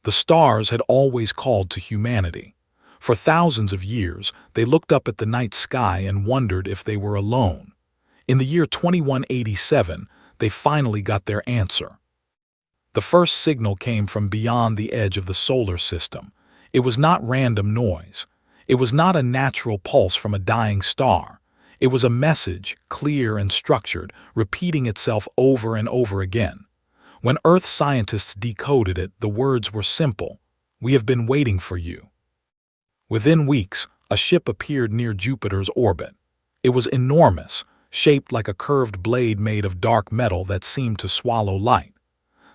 The stars had always called to humanity. For thousands of years, they looked up at the night sky and wondered if they were alone. In the year 2187, they finally got their answer. The first signal came from beyond the edge of the solar system. It was not random noise. It was not a natural pulse from a dying star. It was a message, clear and structured, repeating itself over and over again. When Earth scientists decoded it, the words were simple: "We have been waiting for you." Within weeks, a ship appeared near Jupiter's orbit. It was enormous, shaped like a curved blade made of dark metal that seemed to swallow light.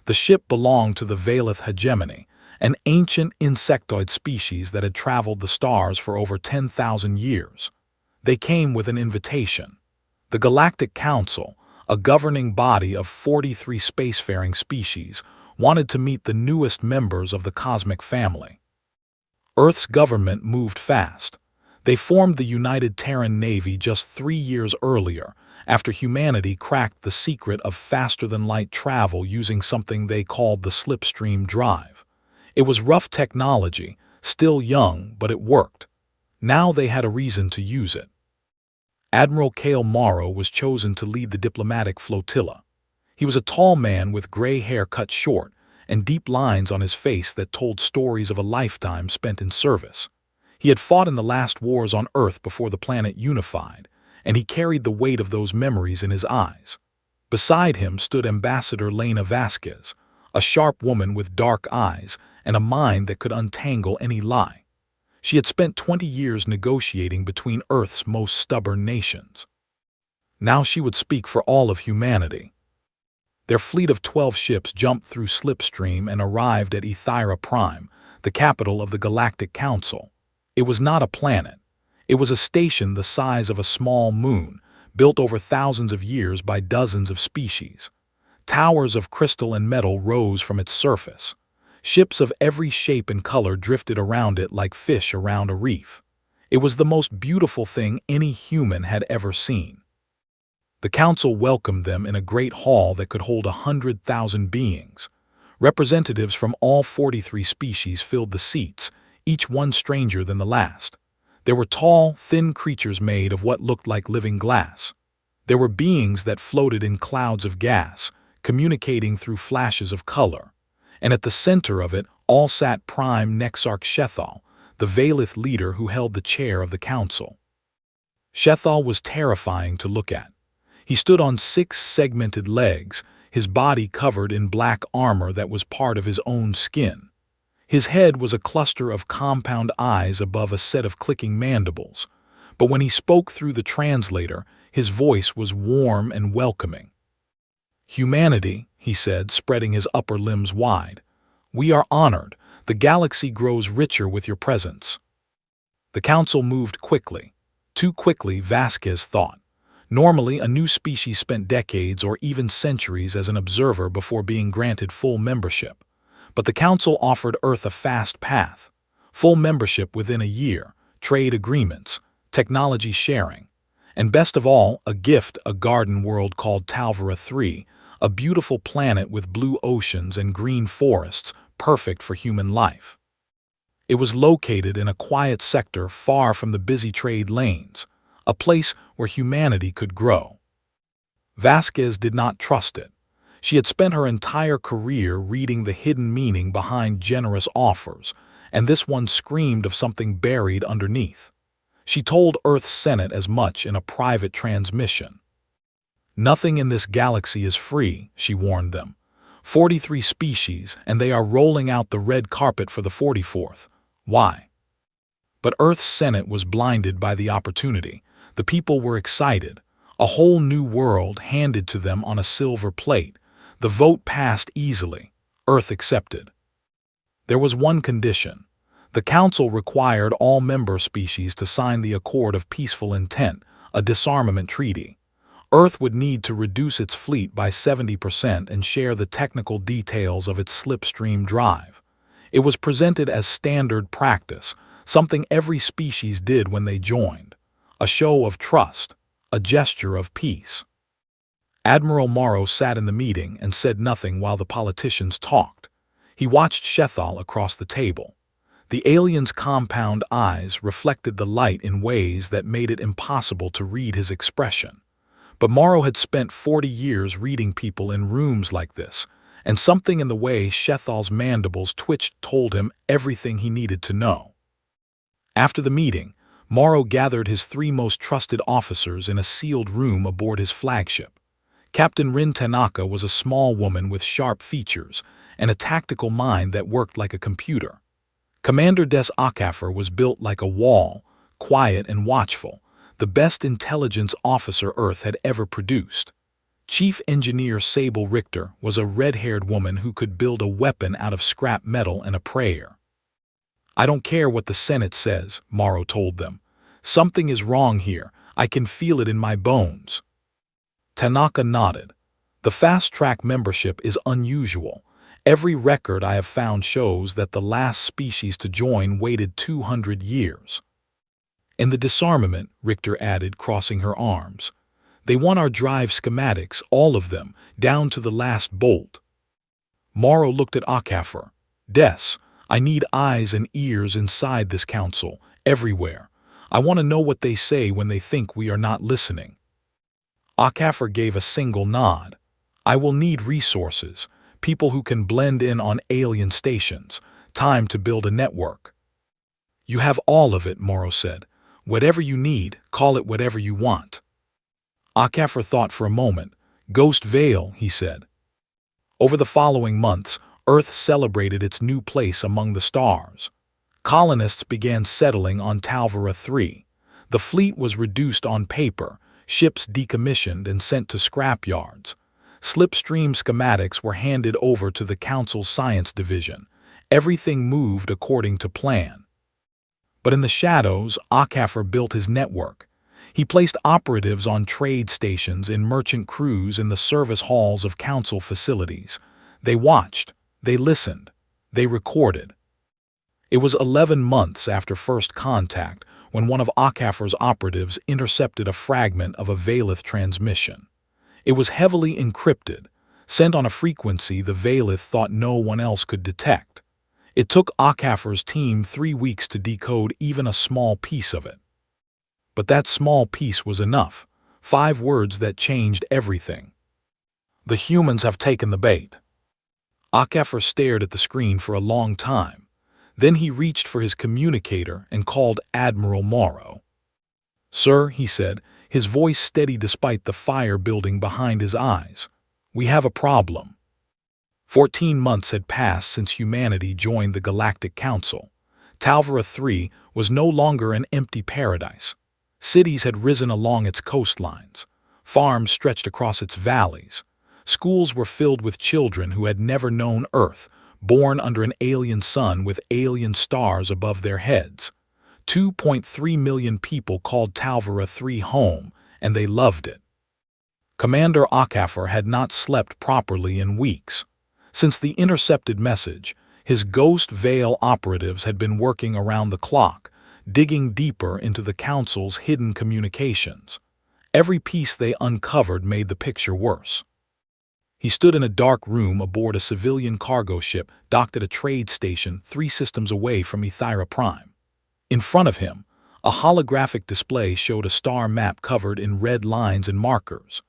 The ship belonged to the Valith hegemony, an ancient insectoid species that had traveled the stars for over 10,000 years. They came with an invitation. The Galactic Council, a governing body of 43 spacefaring species, wanted to meet the newest members of the cosmic family. Earth's government moved fast. They formed the United Terran Navy just 3 years earlier, after humanity cracked the secret of faster-than-light travel using something they called the slipstream drive. It was rough technology, still young, but it worked. Now they had a reason to use it. Admiral Cale Morrow was chosen to lead the diplomatic flotilla. He was a tall man with gray hair cut short and deep lines on his face that told stories of a lifetime spent in service. He had fought in the last wars on Earth before the planet unified, and he carried the weight of those memories in his eyes. Beside him stood Ambassador Lena Vasquez, a sharp woman with dark eyes and a mind that could untangle any lie. She had spent 20 years negotiating between Earth's most stubborn nations. Now she would speak for all of humanity. Their fleet of 12 ships jumped through Slipstream and arrived at Ethira Prime, the capital of the Galactic Council. It was not a planet. It was a station the size of a small moon, built over thousands of years by dozens of species. Towers of crystal and metal rose from its surface. Ships of every shape and color drifted around it like fish around a reef. It was the most beautiful thing any human had ever seen. The council welcomed them in a great hall that could hold 100,000 beings. Representatives from all 43 species filled the seats, each one stranger than the last. There were tall, thin creatures made of what looked like living glass. There were beings that floated in clouds of gas, communicating through flashes of color. And at the center of it all sat Prime Nexarch Shethal, the Valith leader who held the chair of the council. Shethal was terrifying to look at. He stood on 6 segmented legs, his body covered in black armor that was part of his own skin. His head was a cluster of compound eyes above a set of clicking mandibles, but when he spoke through the translator, his voice was warm and welcoming. "Humanity," he said, spreading his upper limbs wide. "We are honored. The galaxy grows richer with your presence." The council moved quickly. Too quickly, Vasquez thought. Normally, a new species spent decades or even centuries as an observer before being granted full membership. But the council offered Earth a fast path. Full membership within a year, trade agreements, technology sharing, and best of all, a gift, a garden world called Talvera 3, a beautiful planet with blue oceans and green forests, perfect for human life. It was located in a quiet sector far from the busy trade lanes, a place where humanity could grow. Vasquez did not trust it. She had spent her entire career reading the hidden meaning behind generous offers, and this one screamed of something buried underneath. She told Earth's Senate as much in a private transmission. "Nothing in this galaxy is free," she warned them. 43 species, and they are rolling out the red carpet for the 44th. Why? But Earth's Senate was blinded by the opportunity. The people were excited. A whole new world handed to them on a silver plate. The vote passed easily. Earth accepted. There was one condition. The Council required all member species to sign the Accord of Peaceful Intent, a disarmament treaty. Earth would need to reduce its fleet by 70% and share the technical details of its slipstream drive. It was presented as standard practice, something every species did when they joined. A show of trust, a gesture of peace. Admiral Morrow sat in the meeting and said nothing while the politicians talked. He watched Shethal across the table. The alien's compound eyes reflected the light in ways that made it impossible to read his expression. But Morrow had spent 40 years reading people in rooms like this, and something in the way Shethal's mandibles twitched told him everything he needed to know. After the meeting, Morrow gathered his 3 most trusted officers in a sealed room aboard his flagship. Captain Rin Tanaka was a small woman with sharp features and a tactical mind that worked like a computer. Commander Des Akafer was built like a wall, quiet and watchful, the best intelligence officer Earth had ever produced. Chief Engineer Sable Richter was a red-haired woman who could build a weapon out of scrap metal and a prayer. "I don't care what the Senate says," Morrow told them. "Something is wrong here. I can feel it in my bones." Tanaka nodded. "The fast-track membership is unusual. Every record I have found shows that the last species to join waited 200 years. And the disarmament," Richter added, crossing her arms. "They want our drive schematics, all of them, down to the last bolt." Morrow looked at Akafer. "Des, I need eyes and ears inside this council, everywhere. I want to know what they say when they think we are not listening." Akafer gave a single nod. "I will need resources. People who can blend in on alien stations. Time to build a network." "You have all of it," Morrow said. "Whatever you need, call it whatever you want." Akafer thought for a moment. "Ghost Veil," he said. Over the following months, Earth celebrated its new place among the stars. Colonists began settling on Talvera 3. The fleet was reduced on paper, ships decommissioned and sent to scrapyards. Slipstream schematics were handed over to the Council's Science Division. Everything moved according to plan. But in the shadows, Akafer built his network. He placed operatives on trade stations, in merchant crews, in the service halls of Council facilities. They watched, they listened, they recorded. It was 11 months after first contact when one of Akafer's operatives intercepted a fragment of a Veilith transmission. It was heavily encrypted, sent on a frequency the Veilith thought no one else could detect. It took Akafer's team 3 weeks to decode even a small piece of it. But that small piece was enough. 5 words that changed everything. "The humans have taken the bait." Akafer stared at the screen for a long time. Then he reached for his communicator and called Admiral Morrow. "Sir," he said, his voice steady despite the fire building behind his eyes. "We have a problem." 14 months had passed since humanity joined the Galactic Council. Talvera 3 was no longer an empty paradise. Cities had risen along its coastlines. Farms stretched across its valleys. Schools were filled with children who had never known Earth, born under an alien sun with alien stars above their heads. 2.3 million people called Talvera 3 home, and they loved it. Commander Akafer had not slept properly in weeks. Since the intercepted message, his Ghost Veil operatives had been working around the clock, digging deeper into the Council's hidden communications. Every piece they uncovered made the picture worse. He stood in a dark room aboard a civilian cargo ship docked at a trade station 3 systems away from Ethira Prime. In front of him, a holographic display showed a star map covered in red lines and markers.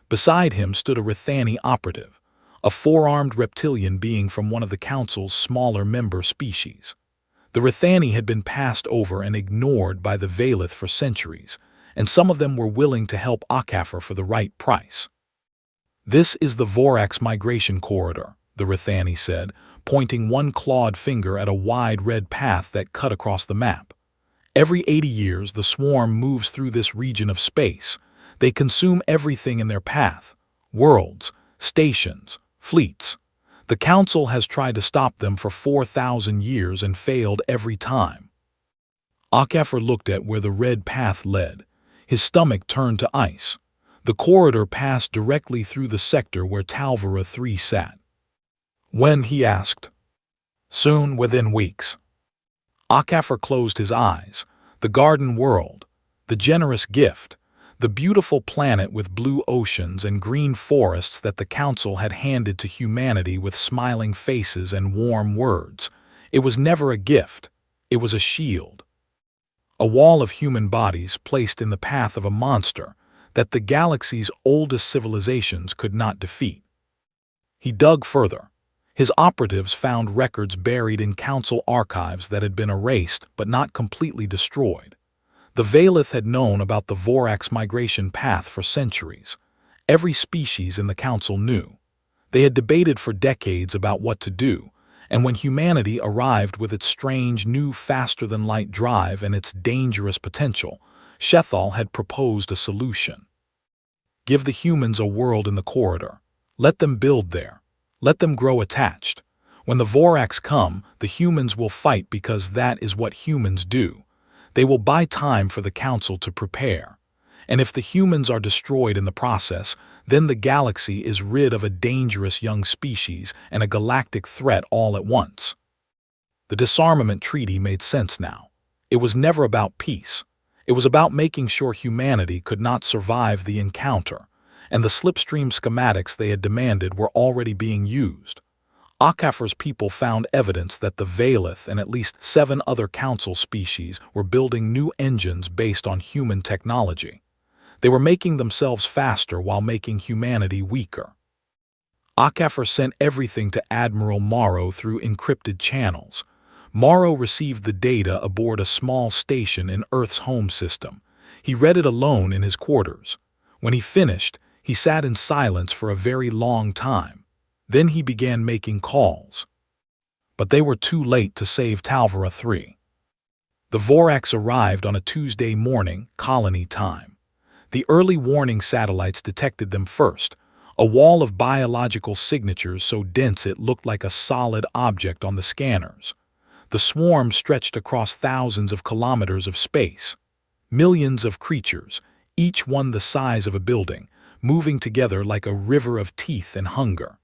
Beside him stood a Rithani operative, a 4-armed reptilian being from one of the Council's smaller member species. The Rithani had been passed over and ignored by the Veilith for centuries, and some of them were willing to help Akafer for the right price. "This is the Vorax migration corridor," the Rithani said, pointing one clawed finger at a wide red path that cut across the map. "Every 80 years, the swarm moves through this region of space. They consume everything in their path: worlds, stations, fleets. The Council has tried to stop them for 4,000 years and failed every time." Akafer looked at where the red path led. His stomach turned to ice. The corridor passed directly through the sector where Talvera 3 sat. "When?" he asked. "Soon, within weeks." Akafer closed his eyes. The garden whirled. The generous gift. The beautiful planet with blue oceans and green forests that the Council had handed to humanity with smiling faces and warm words. It was never a gift, it was a shield. A wall of human bodies placed in the path of a monster that the galaxy's oldest civilizations could not defeat. He dug further. His operatives found records buried in Council archives that had been erased but not completely destroyed. The Valith had known about the Vorax migration path for centuries. Every species in the Council knew. They had debated for decades about what to do, and when humanity arrived with its strange new faster-than-light drive and its dangerous potential, Shethal had proposed a solution. Give the humans a world in the corridor. Let them build there. Let them grow attached. When the Vorax come, the humans will fight because that is what humans do. They will buy time for the Council to prepare. And if the humans are destroyed in the process, then the galaxy is rid of a dangerous young species and a galactic threat all at once. The disarmament treaty made sense now. It was never about peace. It was about making sure humanity could not survive the encounter, and the slipstream schematics they had demanded were already being used. Akafar's people found evidence that the Valith and at least 7 other Council species were building new engines based on human technology. They were making themselves faster while making humanity weaker. Akafar sent everything to Admiral Morrow through encrypted channels. Morrow received the data aboard a small station in Earth's home system. He read it alone in his quarters. When he finished, he sat in silence for a very long time. Then he began making calls. But they were too late to save Talvara 3. The Vorax arrived on a Tuesday morning, colony time. The early warning satellites detected them first, a wall of biological signatures so dense it looked like a solid object on the scanners. The swarm stretched across thousands of kilometers of space. Millions of creatures, each one the size of a building, moving together like a river of teeth and hunger.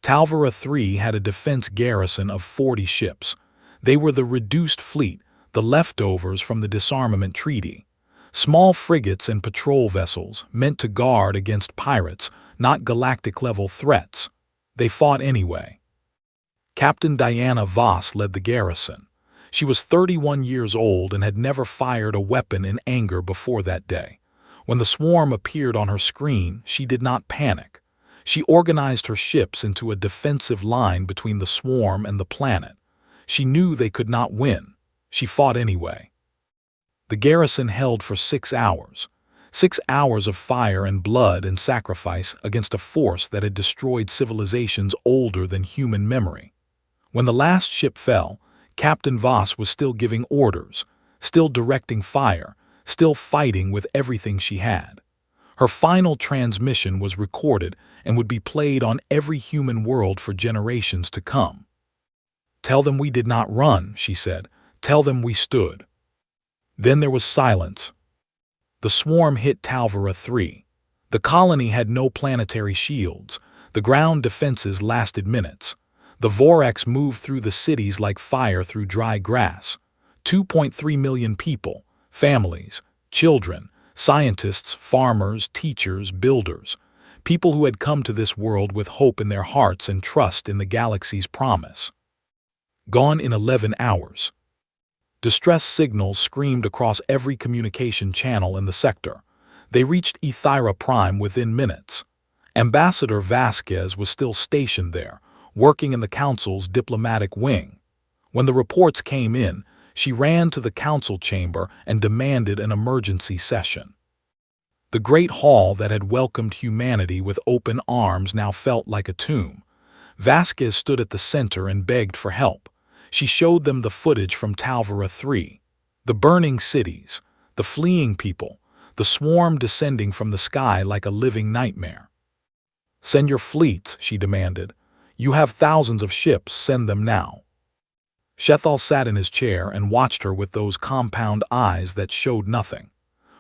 Talvara 3 had a defense garrison of 40 ships. They were the reduced fleet, the leftovers from the disarmament treaty. Small frigates and patrol vessels meant to guard against pirates, not galactic-level threats. They fought anyway. Captain Diana Voss led the garrison. She was 31 years old and had never fired a weapon in anger before that day. When the swarm appeared on her screen, she did not panic. She organized her ships into a defensive line between the swarm and the planet. She knew they could not win. She fought anyway. The garrison held for 6 hours. 6 hours of fire and blood and sacrifice against a force that had destroyed civilizations older than human memory. When the last ship fell, Captain Voss was still giving orders, still directing fire, still fighting with everything she had. Her final transmission was recorded and would be played on every human world for generations to come. "Tell them we did not run," she said. "Tell them we stood." Then there was silence. The swarm hit Talvara 3. The colony had no planetary shields. The ground defenses lasted minutes. The Vorax moved through the cities like fire through dry grass. 2.3 million people, families, children, scientists, farmers, teachers, builders, people who had come to this world with hope in their hearts and trust in the galaxy's promise. Gone in 11 hours. Distress signals screamed across every communication channel in the sector. They reached Ethira Prime within minutes. Ambassador Vasquez was still stationed there, working in the Council's diplomatic wing. When the reports came in, she ran to the Council chamber and demanded an emergency session. The great hall that had welcomed humanity with open arms now felt like a tomb. Vasquez stood at the center and begged for help. She showed them the footage from Talvara 3, the burning cities, the fleeing people, the swarm descending from the sky like a living nightmare. "Send your fleets," she demanded. "You have thousands of ships, send them now." Shethal sat in his chair and watched her with those compound eyes that showed nothing.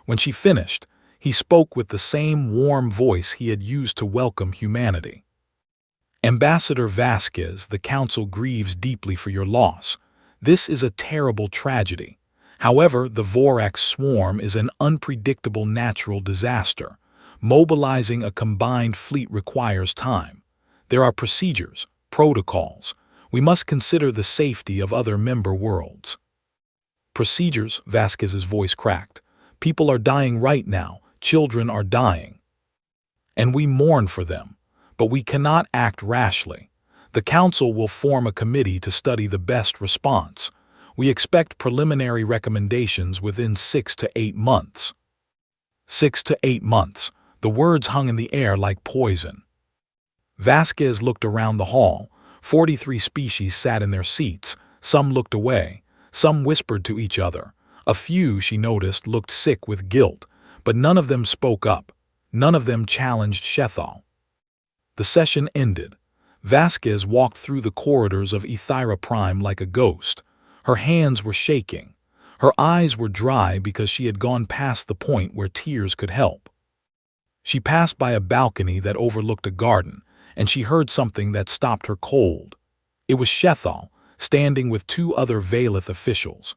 When she finished, he spoke with the same warm voice he had used to welcome humanity. "Ambassador Vasquez, the Council grieves deeply for your loss. This is a terrible tragedy. However, the Vorax swarm is an unpredictable natural disaster. Mobilizing a combined fleet requires time. There are procedures, protocols. We must consider the safety of other member worlds. Procedures, Vasquez's voice cracked. People are dying right now. Children are dying. And we mourn for them. But we cannot act rashly. The Council will form a committee to study the best response. We expect preliminary recommendations within 6 to 8 months. 6 to 8 months. The words hung in the air like poison. Vasquez looked around the hall. 43 species sat in their seats. Some looked away. Some whispered to each other. A few, she noticed, looked sick with guilt, but none of them spoke up. None of them challenged Shethal. The session ended. Vasquez walked through the corridors of Ethira Prime like a ghost. Her hands were shaking. Her eyes were dry because she had gone past the point where tears could help. She passed by a balcony that overlooked a garden, and she heard something that stopped her cold. It was Shethal, standing with 2 other Valith officials.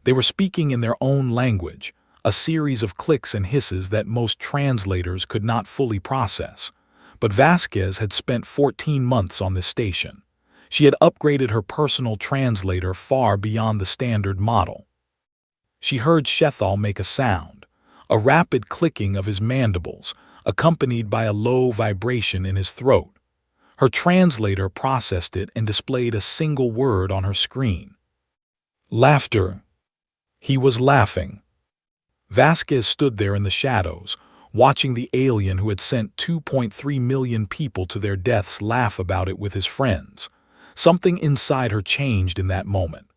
They were speaking in their own language, a series of clicks and hisses that most translators could not fully process. But Vasquez had spent 14 months on this station. She had upgraded her personal translator far beyond the standard model. She heard Shethal make a sound, a rapid clicking of his mandibles, accompanied by a low vibration in his throat. Her translator processed it and displayed a single word on her screen. Laughter. He was laughing. Vasquez stood there in the shadows, watching the alien who had sent 2.3 million people to their deaths laugh about it with his friends. Something inside her changed in that moment.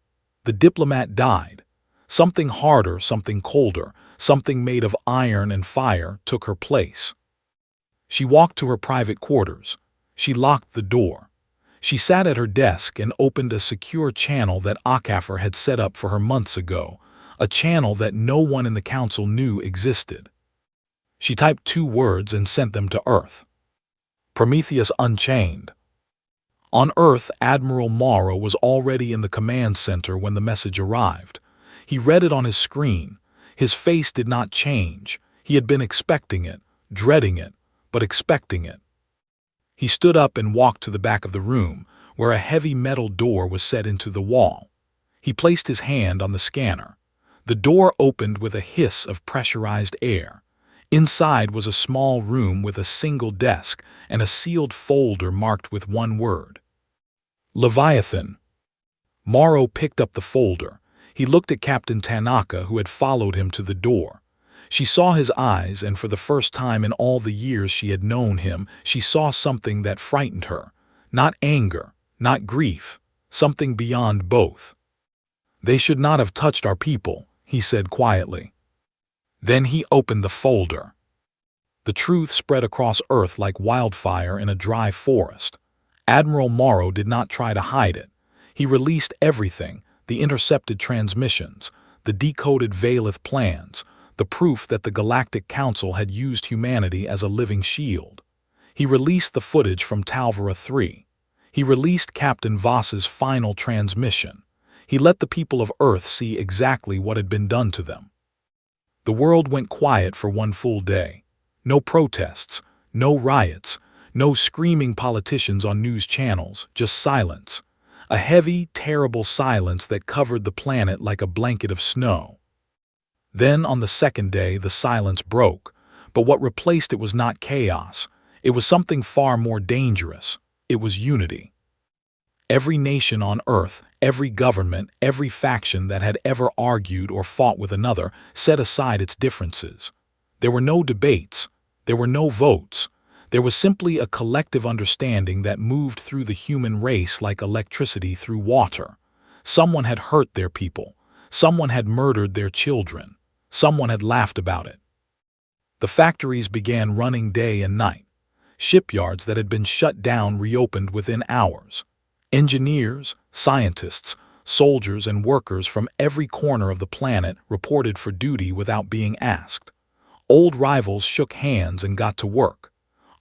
The diplomat died. Something harder, something colder, something made of iron and fire took her place. She walked to her private quarters. She locked the door. She sat at her desk and opened a secure channel that Akafor had set up for her months ago, a channel that no one in the council knew existed. She typed 2 words and sent them to Earth. Prometheus Unchained. On Earth, Admiral Morrow was already in the command center when the message arrived. He read it on his screen. His face did not change. He had been expecting it, dreading it, but expecting it. He stood up and walked to the back of the room, where a heavy metal door was set into the wall. He placed his hand on the scanner. The door opened with a hiss of pressurized air. Inside was a small room with a single desk and a sealed folder marked with 1 word. Leviathan. Morrow picked up the folder. He looked at Captain Tanaka, who had followed him to the door. She saw his eyes, and for the first time in all the years she had known him, she saw something that frightened her. Not anger, not grief, something beyond both. They should not have touched our people, he said quietly. Then he opened the folder. The truth spread across Earth like wildfire in a dry forest. Admiral Morrow did not try to hide it. He released everything, the intercepted transmissions, the decoded Valith plans, the proof that the Galactic Council had used humanity as a living shield. He released the footage from Talvera 3. He released Captain Voss's final transmission. He let the people of Earth see exactly what had been done to them. The world went quiet for 1 full day. No protests, no riots, no screaming politicians on news channels, just silence. A heavy, terrible silence that covered the planet like a blanket of snow. Then, on the 2nd day, the silence broke, but what replaced it was not chaos. It was something far more dangerous. It was unity. Every nation on Earth, every government, every faction that had ever argued or fought with another set aside its differences. There were no debates. There were no votes. There was simply a collective understanding that moved through the human race like electricity through water. Someone had hurt their people. Someone had murdered their children. Someone had laughed about it. The factories began running day and night. Shipyards that had been shut down reopened within hours. Engineers, scientists, soldiers, and workers from every corner of the planet reported for duty without being asked. Old rivals shook hands and got to work.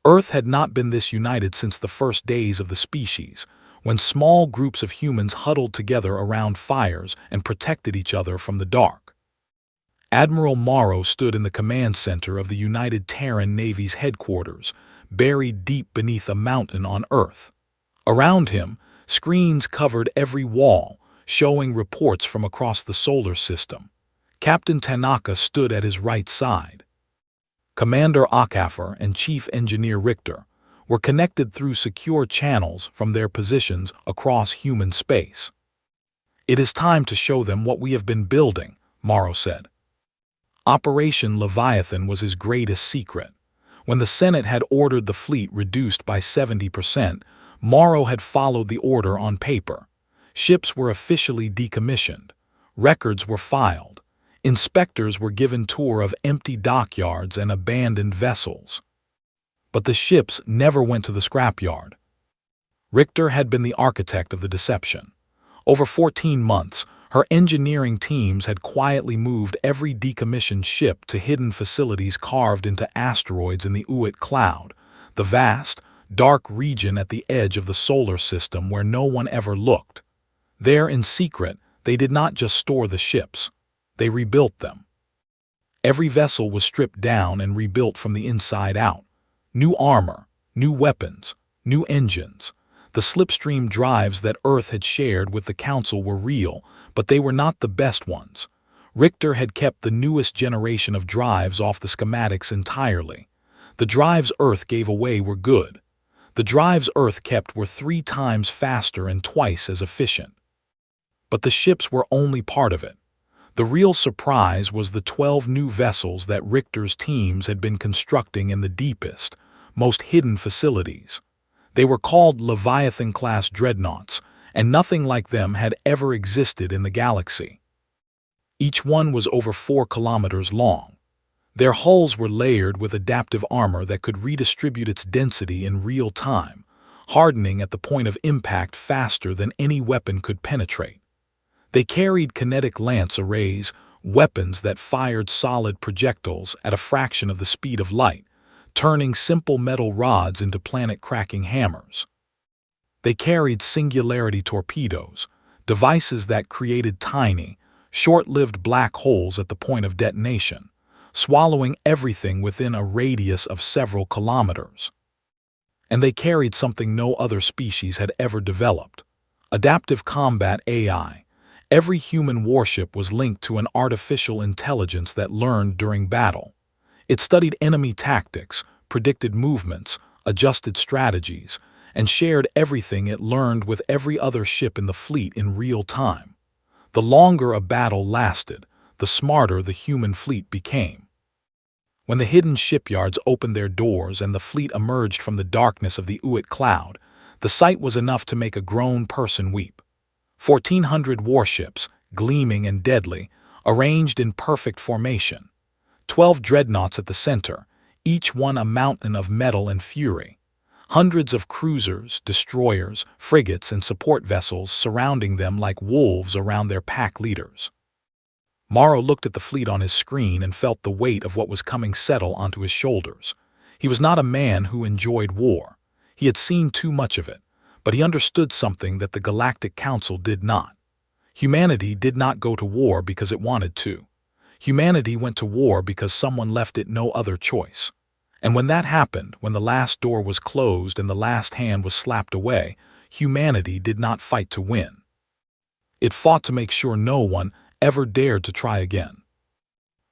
Earth had not been this united since the first days of the species, when small groups of humans huddled together around fires and protected each other from the dark. Admiral Morrow stood in the command center of the United Terran Navy's headquarters, buried deep beneath a mountain on Earth. Around him, screens covered every wall, showing reports from across the solar system. Captain Tanaka stood at his right side. Commander Akafor and Chief Engineer Richter were connected through secure channels from their positions across human space. "It is time to show them what we have been building," Morrow said. Operation Leviathan was his greatest secret. When the Senate had ordered the fleet reduced by 70%, Morrow had followed the order on paper. Ships were officially decommissioned. Records were filed. Inspectors were given tour of empty dockyards and abandoned vessels. But the ships never went to the scrapyard. Richter had been the architect of the deception. Over 14 months, her engineering teams had quietly moved every decommissioned ship to hidden facilities carved into asteroids in the Oort cloud, the vast, dark region at the edge of the solar system where no one ever looked. There, in secret, they did not just store the ships. They rebuilt them. Every vessel was stripped down and rebuilt from the inside out. New armor, new weapons, new engines. The slipstream drives that Earth had shared with the Council were real, but they were not the best ones. Richter had kept the newest generation of drives off the schematics entirely. The drives Earth gave away were good. The drives Earth kept were 3 times faster and twice as efficient. But the ships were only part of it. The real surprise was the 12 new vessels that Richter's teams had been constructing in the deepest, most hidden facilities. They were called Leviathan-class dreadnoughts, and nothing like them had ever existed in the galaxy. Each one was over 4 kilometers long. Their hulls were layered with adaptive armor that could redistribute its density in real time, hardening at the point of impact faster than any weapon could penetrate. They carried kinetic lance arrays, weapons that fired solid projectiles at a fraction of the speed of light, turning simple metal rods into planet-cracking hammers. They carried singularity torpedoes, devices that created tiny, short-lived black holes at the point of detonation, swallowing everything within a radius of several kilometers. And they carried something no other species had ever developed: adaptive combat AI. Every human warship was linked to an artificial intelligence that learned during battle. It studied enemy tactics, predicted movements, adjusted strategies, and shared everything it learned with every other ship in the fleet in real time. The longer a battle lasted, the smarter the human fleet became. When the hidden shipyards opened their doors and the fleet emerged from the darkness of the Oort cloud, the sight was enough to make a grown person weep. 1,400 warships, gleaming and deadly, arranged in perfect formation. 12 dreadnoughts at the center, each one a mountain of metal and fury. Hundreds of cruisers, destroyers, frigates, and support vessels surrounding them like wolves around their pack leaders. Morrow looked at the fleet on his screen and felt the weight of what was coming settle onto his shoulders. He was not a man who enjoyed war. He had seen too much of it, but he understood something that the Galactic Council did not. Humanity did not go to war because it wanted to. Humanity went to war because someone left it no other choice. And when that happened, when the last door was closed and the last hand was slapped away, humanity did not fight to win. It fought to make sure no one ever dared to try again.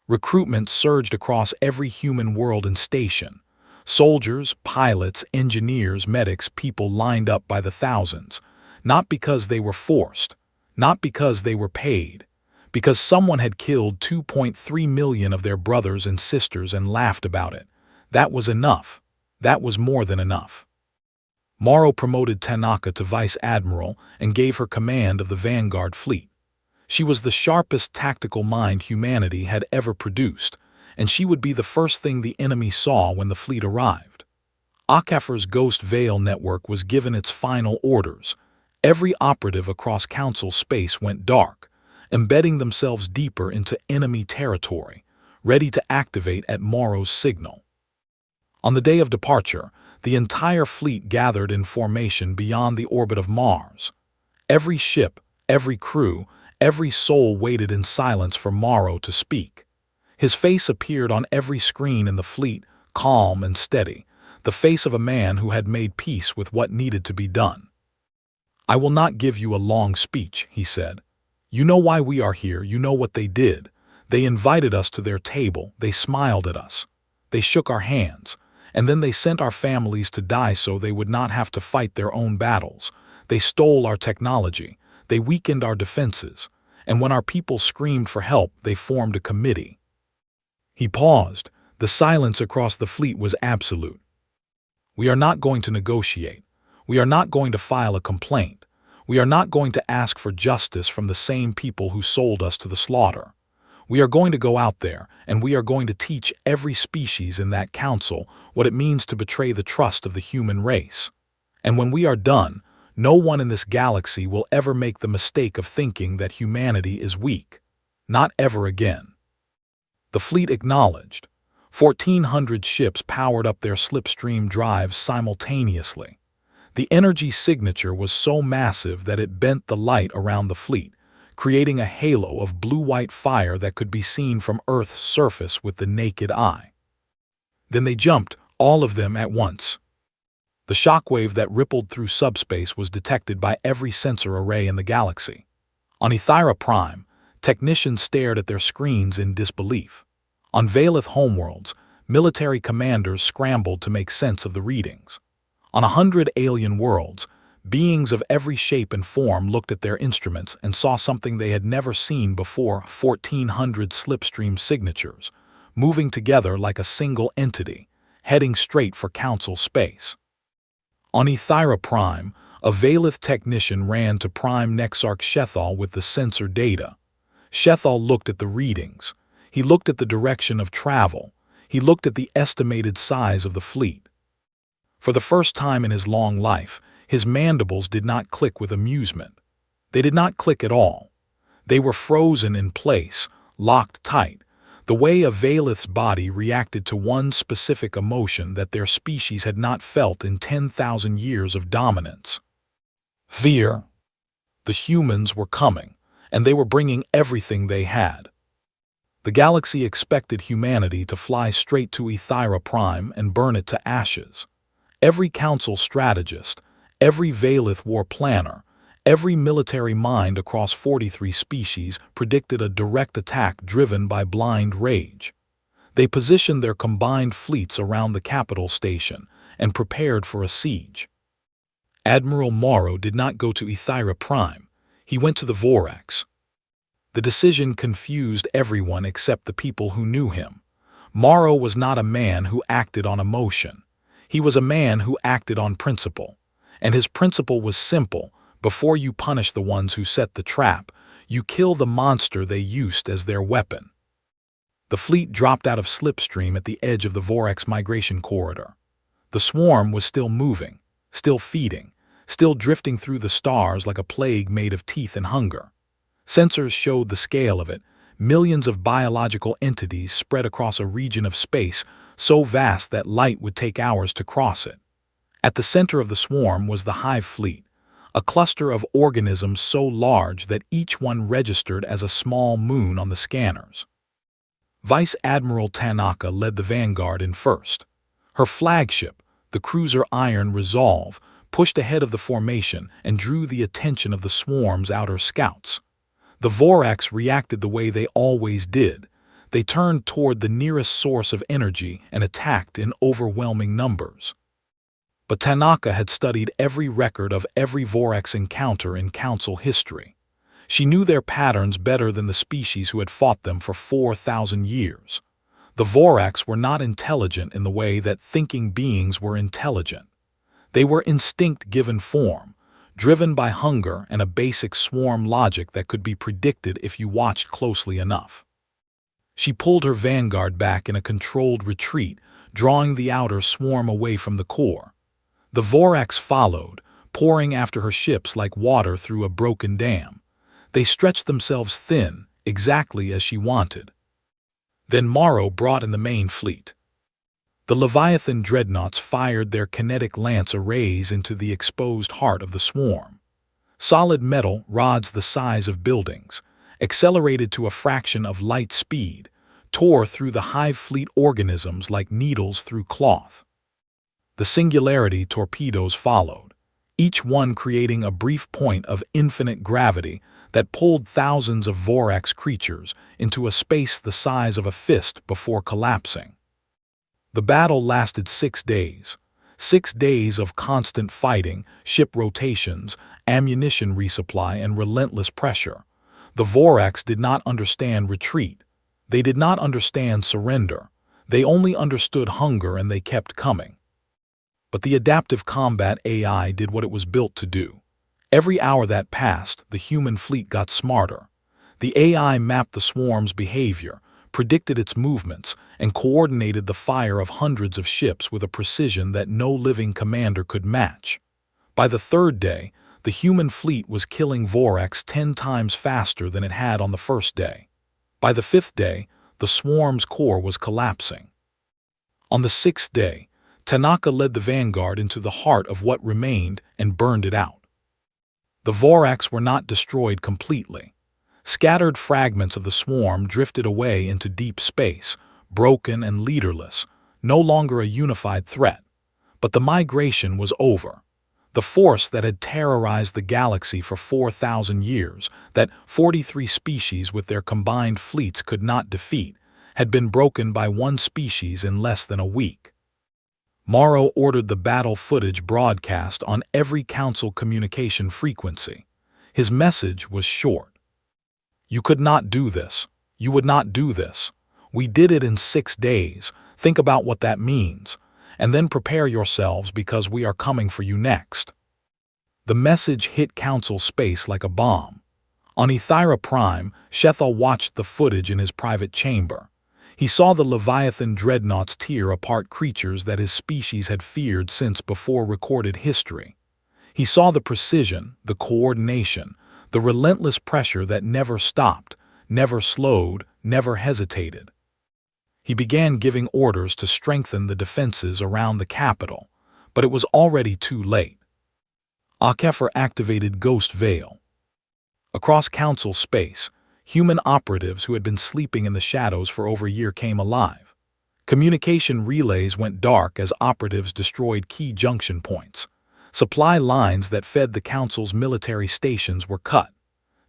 Recruitment surged across every human world and station. Soldiers, pilots, engineers, medics, people lined up by the thousands, not because they were forced, not because they were paid, because someone had killed 2.3 million of their brothers and sisters and laughed about it. That was enough. That was more than enough. Morrow promoted Tanaka to Vice Admiral and gave her command of the Vanguard fleet. She was the sharpest tactical mind humanity had ever produced, and she would be the first thing the enemy saw when the fleet arrived. Akafor's Ghost Veil network was given its final orders. Every operative across Council space went dark, embedding themselves deeper into enemy territory, ready to activate at Morrow's signal. On the day of departure, the entire fleet gathered in formation beyond the orbit of Mars. Every ship, every crew, every soul waited in silence for Morrow to speak. His face appeared on every screen in the fleet, calm and steady, the face of a man who had made peace with what needed to be done. "I will not give you a long speech," he said. "You know why we are here, you know what they did. They invited us to their table, they smiled at us. They shook our hands, and then they sent our families to die so they would not have to fight their own battles. They stole our technology, they weakened our defenses, and when our people screamed for help, they formed a committee." He paused. The silence across the fleet was absolute. "We are not going to negotiate. We are not going to file a complaint. We are not going to ask for justice from the same people who sold us to the slaughter. We are going to go out there, and we are going to teach every species in that council what it means to betray the trust of the human race. And when we are done, no one in this galaxy will ever make the mistake of thinking that humanity is weak. Not ever again." The fleet acknowledged. 1,400 ships powered up their slipstream drives simultaneously. The energy signature was so massive that it bent the light around the fleet, creating a halo of blue-white fire that could be seen from Earth's surface with the naked eye. Then they jumped, all of them at once. The shockwave that rippled through subspace was detected by every sensor array in the galaxy. On Ethira Prime, technicians stared at their screens in disbelief. On Valeth homeworlds, military commanders scrambled to make sense of the readings. On 100 alien worlds, beings of every shape and form looked at their instruments and saw something they had never seen before: 1,400 slipstream signatures, moving together like a single entity, heading straight for Council space. On Ethira Prime, a Valeth technician ran to Prime Nexarch Shethal with the sensor data. Shethal looked at the readings. He looked at the direction of travel. He looked at the estimated size of the fleet. For the first time in his long life, his mandibles did not click with amusement. They did not click at all. They were frozen in place, locked tight, the way a Valeth's body reacted to one specific emotion that their species had not felt in 10,000 years of dominance. Fear. The humans were coming, and they were bringing everything they had. The galaxy expected humanity to fly straight to Ethira Prime and burn it to ashes. Every council strategist, every Valeth war planner, every military mind across 43 species predicted a direct attack driven by blind rage. They positioned their combined fleets around the capital station and prepared for a siege. Admiral Morrow did not go to Ethira Prime. He went to the Vorax. The decision confused everyone except the people who knew him. Morrow was not a man who acted on emotion. He was a man who acted on principle. And his principle was simple: before you punish the ones who set the trap, you kill the monster they used as their weapon. The fleet dropped out of slipstream at the edge of the Vorax migration corridor. The swarm was still moving, still feeding, still drifting through the stars like a plague made of teeth and hunger. Sensors showed the scale of it: millions of biological entities spread across a region of space so vast that light would take hours to cross it. At the center of the swarm was the Hive Fleet, a cluster of organisms so large that each one registered as a small moon on the scanners. Vice Admiral Tanaka led the vanguard in first. Her flagship, the cruiser Iron Resolve, pushed ahead of the formation and drew the attention of the swarm's outer scouts. The Vorax reacted the way they always did. They turned toward the nearest source of energy and attacked in overwhelming numbers. But Tanaka had studied every record of every Vorax encounter in Council history. She knew their patterns better than the species who had fought them for 4,000 years. The Vorax were not intelligent in the way that thinking beings were intelligent. They were instinct given form, driven by hunger and a basic swarm logic that could be predicted if you watched closely enough. She pulled her vanguard back in a controlled retreat, drawing the outer swarm away from the core. The Vorax followed, pouring after her ships like water through a broken dam. They stretched themselves thin, exactly as she wanted. Then Morrow brought in the main fleet. The Leviathan dreadnoughts fired their kinetic lance arrays into the exposed heart of the swarm. Solid metal, rods the size of buildings, accelerated to a fraction of light speed, tore through the hive fleet organisms like needles through cloth. The singularity torpedoes followed, each one creating a brief point of infinite gravity that pulled thousands of Vorax creatures into a space the size of a fist before collapsing. The battle lasted 6 days. 6 days of constant fighting, ship rotations, ammunition resupply, and relentless pressure. The Vorax did not understand retreat. They did not understand surrender. They only understood hunger, and they kept coming. But the adaptive combat AI did what it was built to do. Every hour that passed, the human fleet got smarter. The AI mapped the swarm's behavior, predicted its movements, and coordinated the fire of hundreds of ships with a precision that no living commander could match. By the 3rd day, the human fleet was killing Vorax 10 times faster than it had on the first day. By the 5th day, the swarm's core was collapsing. On the 6th day, Tanaka led the vanguard into the heart of what remained and burned it out. The Vorax were not destroyed completely. Scattered fragments of the swarm drifted away into deep space, broken and leaderless, no longer a unified threat. But the migration was over. The force that had terrorized the galaxy for 4,000 years, that 43 species with their combined fleets could not defeat, had been broken by one species in less than a week. Morrow ordered the battle footage broadcast on every council communication frequency. His message was short. "You could not do this. You would not do this. We did it in 6 days. Think about what that means. And then prepare yourselves because we are coming for you next." The message hit council space like a bomb. On Ethira Prime, Shethal watched the footage in his private chamber. He saw the Leviathan dreadnoughts tear apart creatures that his species had feared since before recorded history. He saw the precision, the coordination, the relentless pressure that never stopped, never slowed, never hesitated. He began giving orders to strengthen the defenses around the capital, but it was already too late. Akefer activated Ghost Veil. Across council space, human operatives who had been sleeping in the shadows for over a year came alive. Communication relays went dark as operatives destroyed key junction points. Supply lines that fed the council's military stations were cut.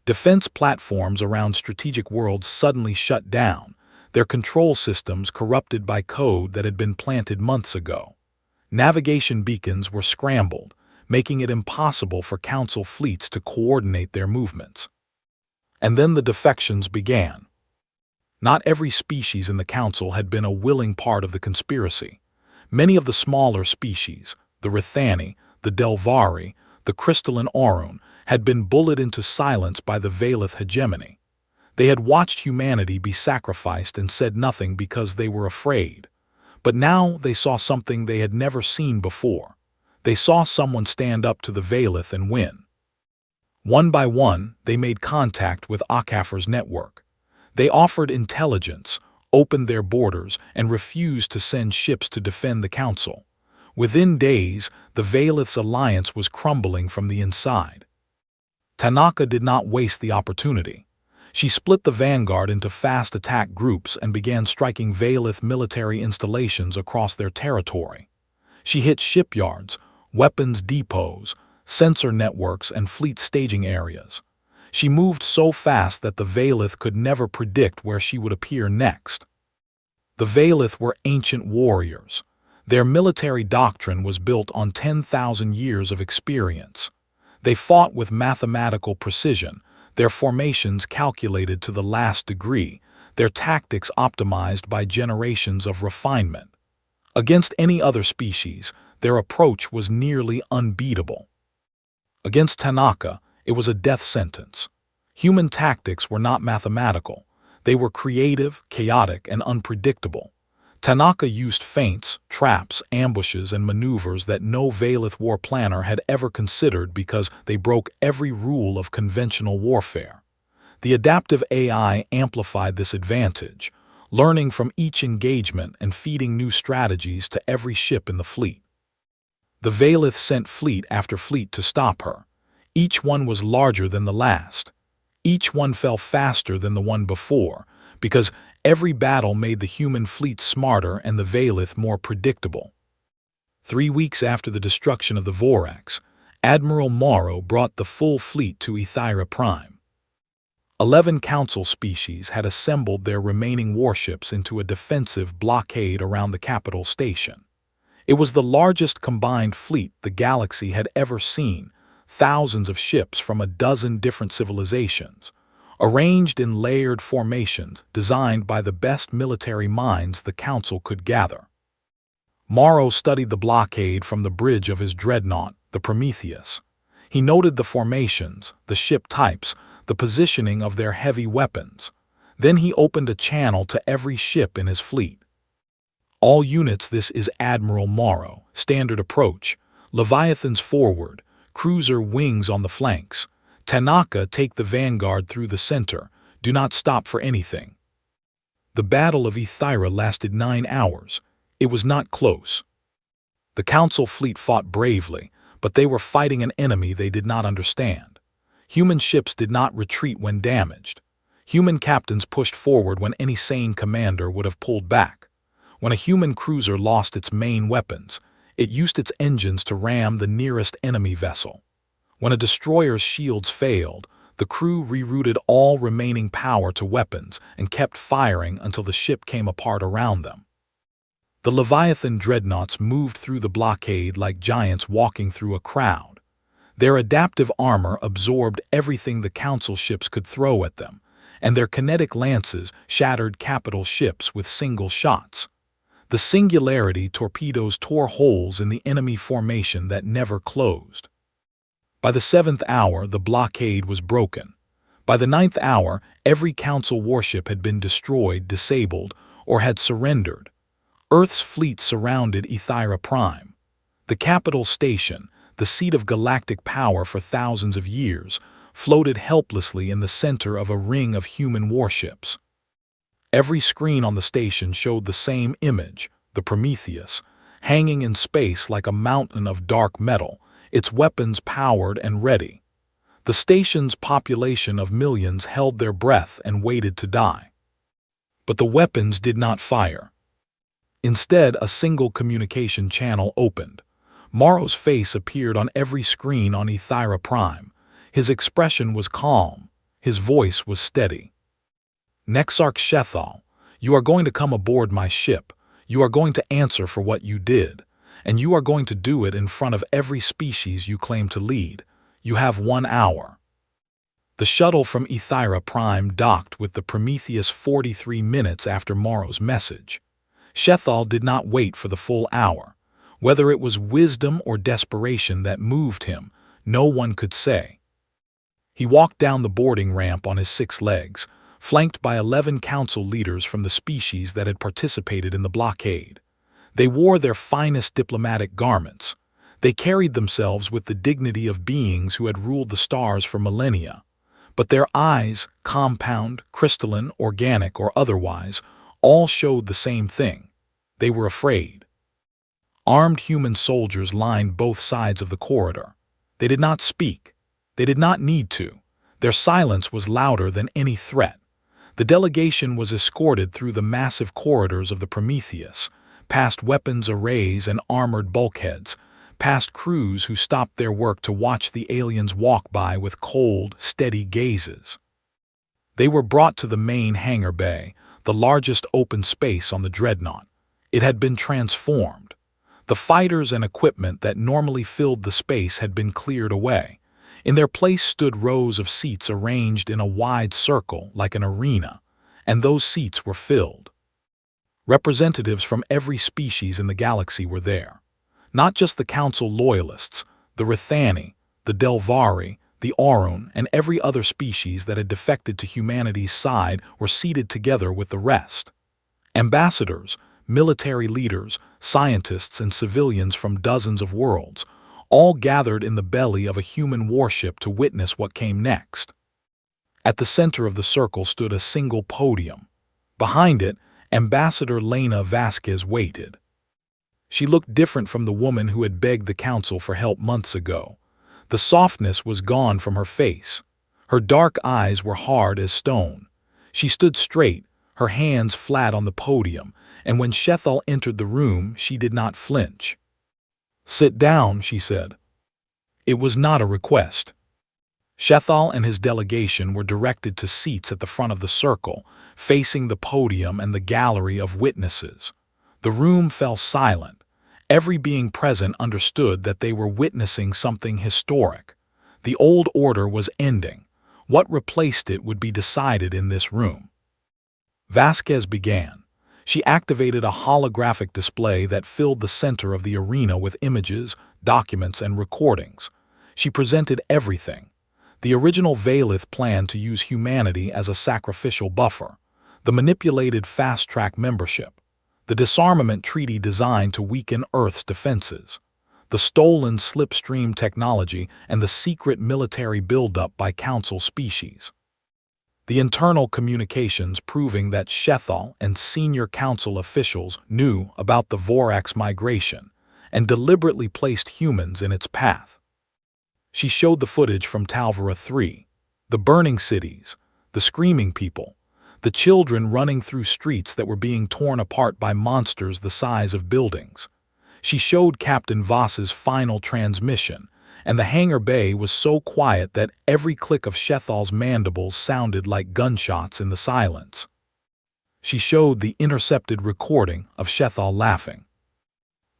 Defense platforms around strategic worlds suddenly shut down, their control systems corrupted by code that had been planted months ago. Navigation beacons were scrambled, making it impossible for council fleets to coordinate their movements. And then the defections began. Not every species in the council had been a willing part of the conspiracy. Many of the smaller species, the Rithani, the Delvari, the crystalline Aurun, had been bullied into silence by the Valith hegemony. They had watched humanity be sacrificed and said nothing because they were afraid. But now they saw something they had never seen before. They saw someone stand up to the Valith and win. One by one, they made contact with Akefer's network. They offered intelligence, opened their borders, and refused to send ships to defend the council. Within days, the Valith's alliance was crumbling from the inside. Tanaka did not waste the opportunity. She split the vanguard into fast attack groups and began striking Valith military installations across their territory. She hit shipyards, weapons depots, sensor networks, and fleet staging areas. She moved so fast that the Valith could never predict where she would appear next. The Valith were ancient warriors. Their military doctrine was built on 10,000 years of experience. They fought with mathematical precision, their formations calculated to the last degree, their tactics optimized by generations of refinement. Against any other species, their approach was nearly unbeatable. Against Tanaka, it was a death sentence. Human tactics were not mathematical. They were creative, chaotic, and unpredictable. Tanaka used feints, traps, ambushes, and maneuvers that no Valith war planner had ever considered because they broke every rule of conventional warfare. The adaptive AI amplified this advantage, learning from each engagement and feeding new strategies to every ship in the fleet. The Valith sent fleet after fleet to stop her. Each one was larger than the last. Each one fell faster than the one before, because Every battle made the human fleet smarter and the Valith more predictable. 3 weeks after the destruction of the Vorax, Admiral Morrow brought the full fleet to Ethira Prime. 11 Council species had assembled their remaining warships into a defensive blockade around the capital station. It was the largest combined fleet the galaxy had ever seen, thousands of ships from a dozen different civilizations, arranged in layered formations designed by the best military minds the Council could gather. Morrow studied the blockade from the bridge of his dreadnought, the Prometheus. He noted the formations, the ship types, the positioning of their heavy weapons. Then he opened a channel to every ship in his fleet. All units, this is Admiral Morrow. Standard approach. Leviathans forward. Cruiser wings on the flanks. Tanaka, take the vanguard through the center. Do not stop for anything. The Battle of Ethira lasted 9 hours. It was not close. The Council fleet fought bravely, but they were fighting an enemy they did not understand. Human ships did not retreat when damaged. Human captains pushed forward when any sane commander would have pulled back. When a human cruiser lost its main weapons, it used its engines to ram the nearest enemy vessel. When a destroyer's shields failed, the crew rerouted all remaining power to weapons and kept firing until the ship came apart around them. The Leviathan dreadnoughts moved through the blockade like giants walking through a crowd. Their adaptive armor absorbed everything the Council ships could throw at them, and their kinetic lances shattered capital ships with single shots. The Singularity torpedoes tore holes in the enemy formation that never closed. By the 7th hour, the blockade was broken. By the 9th hour, every Council warship had been destroyed, disabled, or had surrendered. Earth's fleet surrounded Ethira Prime. The capital station, the seat of galactic power for thousands of years, floated helplessly in the center of a ring of human warships. Every screen on the station showed the same image, the Prometheus, hanging in space like a mountain of dark metal, its weapons powered and ready. The station's population of millions held their breath and waited to die. But the weapons did not fire. Instead, a single communication channel opened. Morrow's face appeared on every screen on Ethira Prime. His expression was calm. His voice was steady. Nexarch Shethal, you are going to come aboard my ship. You are going to answer for what you did. And you are going to do it in front of every species you claim to lead. You have 1 hour. The shuttle from Ethira Prime docked with the Prometheus 43 minutes after Morrow's message. Shethal did not wait for the full hour. Whether it was wisdom or desperation that moved him, no one could say. He walked down the boarding ramp on his 6 legs, flanked by 11 Council leaders from the species that had participated in the blockade. They wore their finest diplomatic garments. They carried themselves with the dignity of beings who had ruled the stars for millennia. But their eyes, compound, crystalline, organic, or otherwise, all showed the same thing. They were afraid. Armed human soldiers lined both sides of the corridor. They did not speak. They did not need to. Their silence was louder than any threat. The delegation was escorted through the massive corridors of the Prometheus, past weapons arrays and armored bulkheads, past crews who stopped their work to watch the aliens walk by with cold, steady gazes. They were brought to the main hangar bay, the largest open space on the dreadnought. It had been transformed. The fighters and equipment that normally filled the space had been cleared away. In their place stood rows of seats arranged in a wide circle like an arena, and those seats were filled. Representatives from every species in the galaxy were there. Not just the Council loyalists, the Rithani, the Delvari, the Aurun, and every other species that had defected to humanity's side were seated together with the rest. Ambassadors, military leaders, scientists, and civilians from dozens of worlds, all gathered in the belly of a human warship to witness what came next. At the center of the circle stood a single podium. Behind it, Ambassador Lena Vasquez waited. She looked different from the woman who had begged the Council for help months ago. The softness was gone from her face. Her dark eyes were hard as stone. She stood straight, her hands flat on the podium, and when Shethal entered the room, she did not flinch. "Sit down," she said. It was not a request. Shethal and his delegation were directed to seats at the front of the circle, facing the podium and the gallery of witnesses. The room fell silent. Every being present understood that they were witnessing something historic. The old order was ending. What replaced it would be decided in this room. Vasquez began. She activated a holographic display that filled the center of the arena with images, documents, and recordings. She presented everything. The original Valith planned to use humanity as a sacrificial buffer, the manipulated fast-track membership, the disarmament treaty designed to weaken Earth's defenses, the stolen slipstream technology, and the secret military buildup by Council species. The internal communications proving that Shethal and senior Council officials knew about the Vorax migration and deliberately placed humans in its path. She showed the footage from Talvera 3, the burning cities, the screaming people, the children running through streets that were being torn apart by monsters the size of buildings. She showed Captain Voss's final transmission, and the hangar bay was so quiet that every click of Shethal's mandibles sounded like gunshots in the silence. She showed the intercepted recording of Shethal laughing.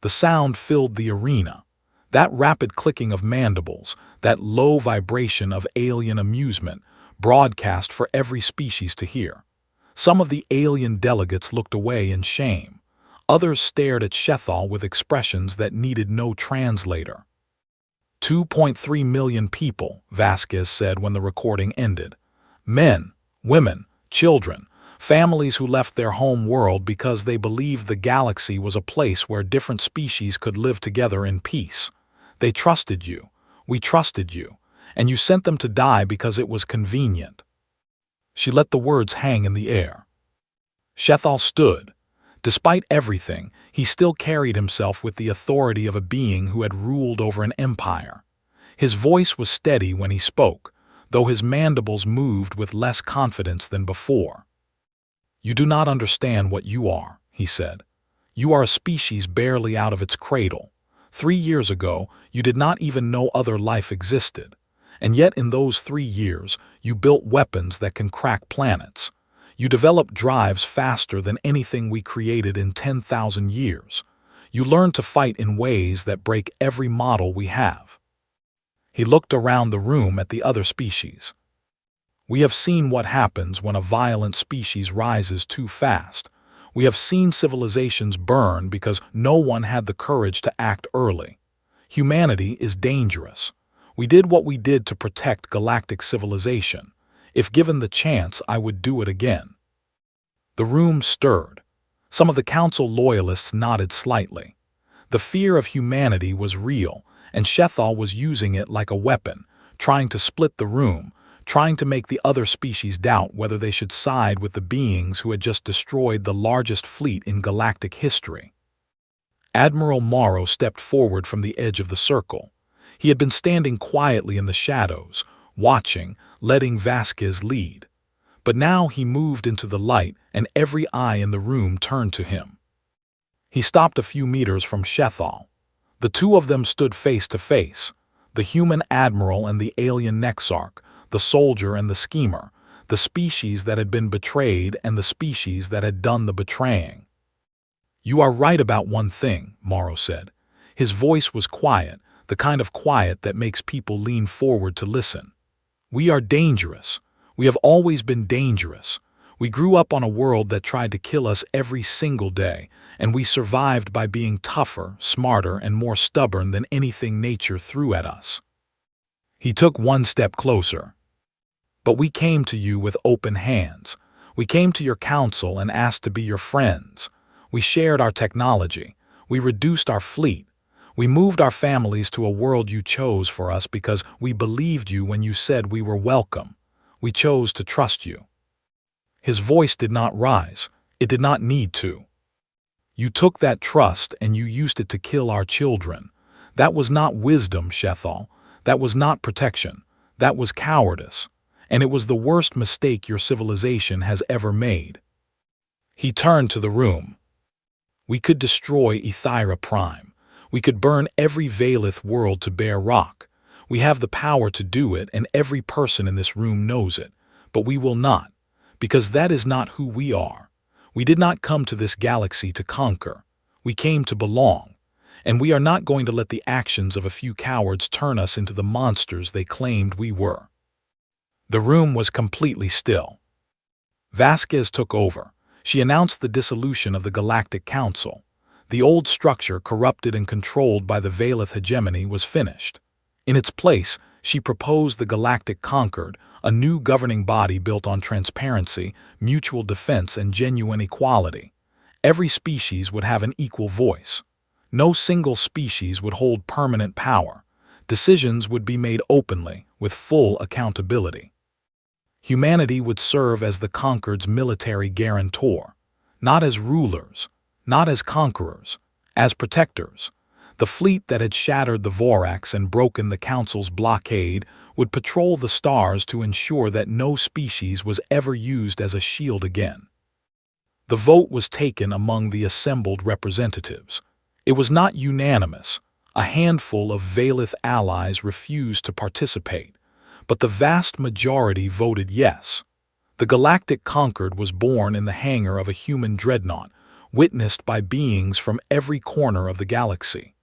The sound filled the arena. That rapid clicking of mandibles, that low vibration of alien amusement, broadcast for every species to hear. Some of the alien delegates looked away in shame. Others stared at Shethal with expressions that needed no translator. 2.3 million people, Vasquez said when the recording ended. Men, women, children, families who left their home world because they believed the galaxy was a place where different species could live together in peace. They trusted you, we trusted you, and you sent them to die because it was convenient. She let the words hang in the air. Shethal stood. Despite everything, he still carried himself with the authority of a being who had ruled over an empire. His voice was steady when he spoke, though his mandibles moved with less confidence than before. "You do not understand what you are," he said. "You are a species barely out of its cradle. 3 years ago, you did not even know other life existed. And yet in those 3 years, you built weapons that can crack planets. You developed drives faster than anything we created in 10,000 years. You learned to fight in ways that break every model we have." He looked around the room at the other species. "We have seen what happens when a violent species rises too fast. We have seen civilizations burn because no one had the courage to act early. Humanity is dangerous. We did what we did to protect galactic civilization. If given the chance, I would do it again." The room stirred. Some of the Council loyalists nodded slightly. The fear of humanity was real, and Shethal was using it like a weapon, trying to split the room, trying to make the other species doubt whether they should side with the beings who had just destroyed the largest fleet in galactic history. Admiral Morrow stepped forward from the edge of the circle. He had been standing quietly in the shadows, watching, letting Vasquez lead. But now he moved into the light, and every eye in the room turned to him. He stopped a few meters from Shethal. The two of them stood face to face, the human admiral and the alien Nexarch, the soldier and the schemer, the species that had been betrayed and the species that had done the betraying. "You are right about one thing," Morrow said. His voice was quiet, the kind of quiet that makes people lean forward to listen. "We are dangerous. We have always been dangerous. We grew up on a world that tried to kill us every single day, and we survived by being tougher, smarter, and more stubborn than anything nature threw at us." He took one step closer. "But we came to you with open hands. We came to your council and asked to be your friends. We shared our technology. We reduced our fleet. We moved our families to a world you chose for us because we believed you when you said we were welcome. We chose to trust you." His voice did not rise. It did not need to. "You took that trust and you used it to kill our children. That was not wisdom, Shethal. That was not protection. That was cowardice. And it was the worst mistake your civilization has ever made." He turned to the room. We could destroy Ethira Prime. We could burn every Valith world to bare rock. We have the power to do it, and every person in this room knows it. But we will not, because that is not who we are. We did not come to this galaxy to conquer. We came to belong. And we are not going to let the actions of a few cowards turn us into the monsters they claimed we were. The room was completely still. Vasquez took over. She announced the dissolution of the Galactic Council. The old structure, corrupted and controlled by the Valith hegemony, was finished. In its place, she proposed the Galactic Concord, a new governing body built on transparency, mutual defense, and genuine equality. Every species would have an equal voice. No single species would hold permanent power. Decisions would be made openly, with full accountability. Humanity would serve as the Concord's military guarantor, not as rulers, not as conquerors, as protectors. The fleet that had shattered the Vorax and broken the Council's blockade would patrol the stars to ensure that no species was ever used as a shield again. The vote was taken among the assembled representatives. It was not unanimous. A handful of Valith allies refused to participate, but the vast majority voted yes. The Galactic Concord was born in the hangar of a human dreadnought, witnessed by beings from every corner of the galaxy.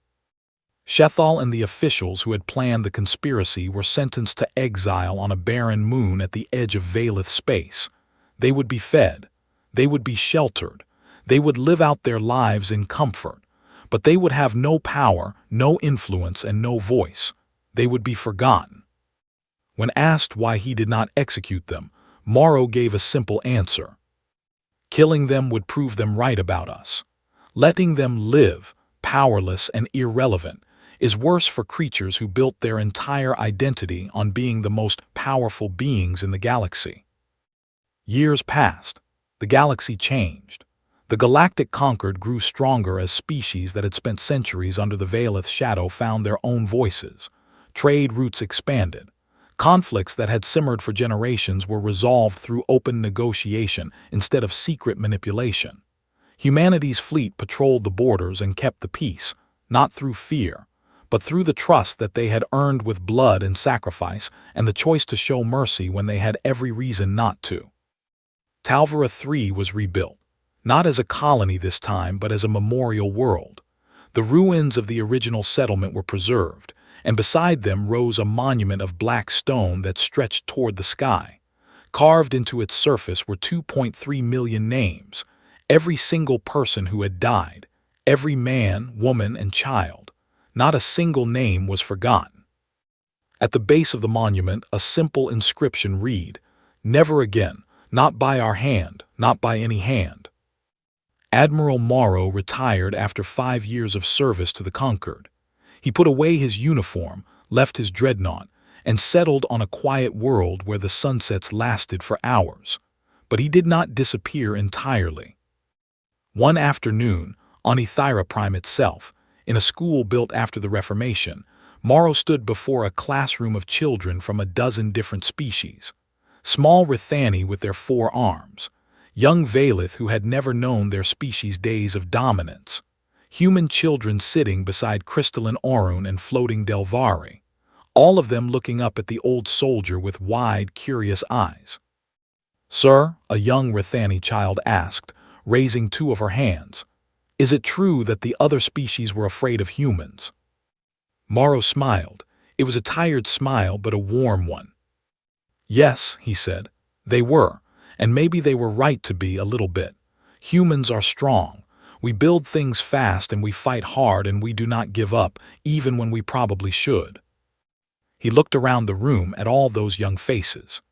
Shethal and the officials who had planned the conspiracy were sentenced to exile on a barren moon at the edge of Valith space. They would be fed. They would be sheltered. They would live out their lives in comfort. But they would have no power, no influence, and no voice. They would be forgotten. When asked why he did not execute them, Morrow gave a simple answer. Killing them would prove them right about us. Letting them live, powerless and irrelevant, is worse for creatures who built their entire identity on being the most powerful beings in the galaxy. Years passed. The galaxy changed. The Galactic Concord grew stronger as species that had spent centuries under the Valith shadow found their own voices. Trade routes expanded. Conflicts that had simmered for generations were resolved through open negotiation instead of secret manipulation. Humanity's fleet patrolled the borders and kept the peace, not through fear, but through the trust that they had earned with blood and sacrifice and the choice to show mercy when they had every reason not to. Talvera III was rebuilt. Not as a colony this time, but as a memorial world. The ruins of the original settlement were preserved, and beside them rose a monument of black stone that stretched toward the sky. Carved into its surface were 2.3 million names, every single person who had died, every man, woman, and child. Not a single name was forgotten. At the base of the monument, a simple inscription read, "Never again, not by our hand, not by any hand." Admiral Morrow retired after 5 years of service to the Concord. He put away his uniform, left his dreadnought, and settled on a quiet world where the sunsets lasted for hours. But he did not disappear entirely. One afternoon, on Ethira Prime itself, in a school built after the Reformation, Morrow stood before a classroom of children from a dozen different species. Small Rithani with their 4 arms. Young Valith who had never known their species' days of dominance. Human children sitting beside crystalline Orun and floating Delvari. All of them looking up at the old soldier with wide, curious eyes. "Sir," a young Rithani child asked, raising 2 of her hands, "is it true that the other species were afraid of humans?" Morrow smiled. It was a tired smile, but a warm one. "Yes," he said, "they were. And maybe they were right to be a little bit. Humans are strong. We build things fast and we fight hard and we do not give up, even when we probably should." He looked around the room at all those young faces.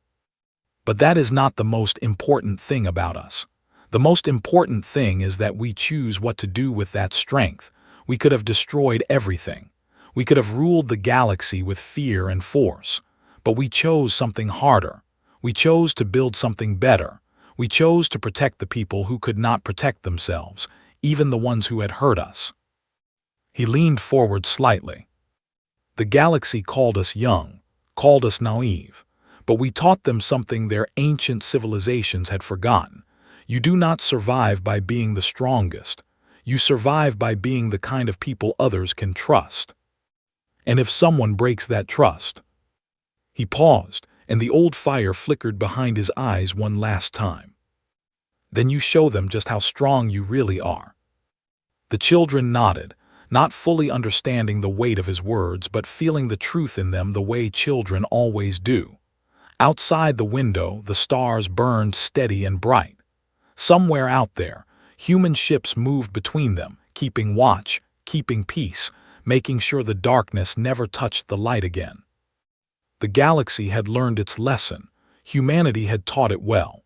But that is not the most important thing about us. The most important thing is that we choose what to do with that strength. We could have destroyed everything. We could have ruled the galaxy with fear and force. But we chose something harder. We chose to build something better. We chose to protect the people who could not protect themselves, even the ones who had hurt us. He leaned forward slightly. The galaxy called us young, called us naive, but we taught them something their ancient civilizations had forgotten. You do not survive by being the strongest. You survive by being the kind of people others can trust. And if someone breaks that trust—" He paused, and the old fire flickered behind his eyes one last time. "Then you show them just how strong you really are." The children nodded, not fully understanding the weight of his words, but feeling the truth in them the way children always do. Outside the window, the stars burned steady and bright. Somewhere out there, human ships moved between them, keeping watch, keeping peace, making sure the darkness never touched the light again. The galaxy had learned its lesson. Humanity had taught it well.